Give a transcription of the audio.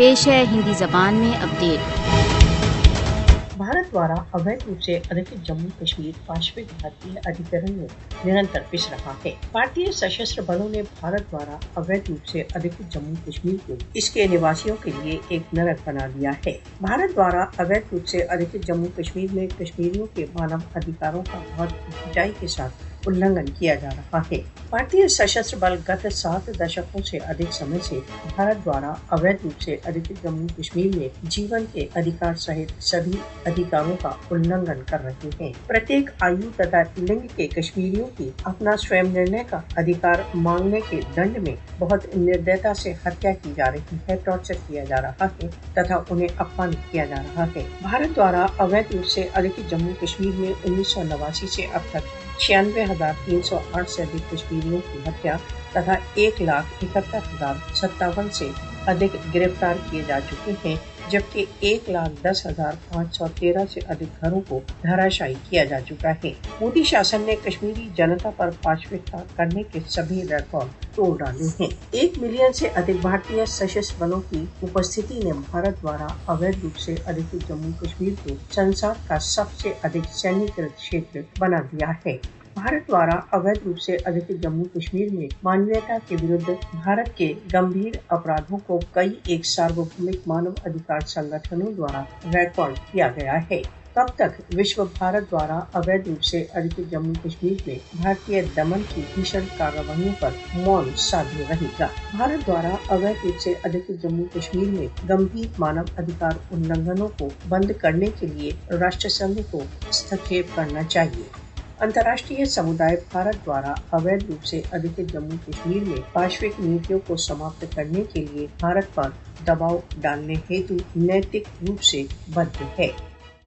पेश है हिंदी जबान में अपडेट। भारत द्वारा अवैध रूप से अधिकृत जम्मू कश्मीर पांचवें भारतीय अधिकरण में निरंतर पिस रहा है। भारतीय सशस्त्र बलों ने भारत द्वारा अवैध रूप से अधिकृत जम्मू कश्मीर को इसके निवासियों के लिए एक नरक बना दिया है। भारत द्वारा अवैध रूप से अधिकृत जम्मू कश्मीर में कश्मीरियों के मानव अधिकारों का बहुत ऊंचाई के साथ उल्लंघन किया जा रहा है। भारतीय सशस्त्र बल गत 7 दशकों से अधिक समय से भारत द्वारा अवैध रूप से अधिकृत जम्मू कश्मीर में जीवन के अधिकार सहित सभी अधिकारों का उल्लंघन कर रहे हैं। प्रत्येक आयु तथा लिंग के कश्मीरियों की अपना स्वयं निर्णय का अधिकार मांगने के दंड में बहुत निर्दयता से हत्या की जा रही है, टॉर्चर किया जा रहा है तथा उन्हें अपमानित किया जा रहा है। भारत द्वारा अवैध रूप से अधिकृत जम्मू कश्मीर में 1989 से अब तक 96,308 से अधिक कश्मीरियों की हत्या तथा 1,71,057 से अधिक गिरफ्तार किए जा चुके हैं, जबकि 1,10,513 से अधिक घरों को धराशायी किया जा चुका है। मोदी शासन ने कश्मीरी जनता पर पाशविकता करने के सभी रिकॉर्ड तोड़ डाले हैं। 1 मिलियन से अधिक भारतीय सशस्त्र बलों की उपस्थिति ने भारत द्वारा अवैध रूप से अधिकृत जम्मू कश्मीर को संसार का सबसे अधिक सैन्यीकृत क्षेत्र बना दिया है। भारत द्वारा अवैध रूप से अधिकृत जम्मू कश्मीर में मानवीयता के विरुद्ध भारत के गंभीर अपराधों को कई एक सार्वभौमिक मानव अधिकार संगठनों द्वारा रिकॉर्ड किया गया है। कब तक विश्व भारत द्वारा अवैध रूप से अधिकृत जम्मू कश्मीर में भारतीय दमन की भीषण कार्रवाइयों पर मौन साधे रहेगा? भारत द्वारा अवैध रूप से अधिकृत जम्मू कश्मीर में गंभीर मानव अधिकार उल्लंघनों को बंद करने के लिए राष्ट्र संघ को हस्तक्षेप करना चाहिए। अंतर्राष्ट्रीय समुदाय भारत द्वारा अवैध रूप से अधिकृत जम्मू कश्मीर में पाशविक नीतियों को समाप्त करने के लिए भारत पर दबाव डालने हेतु नैतिक रूप से बद्ध है।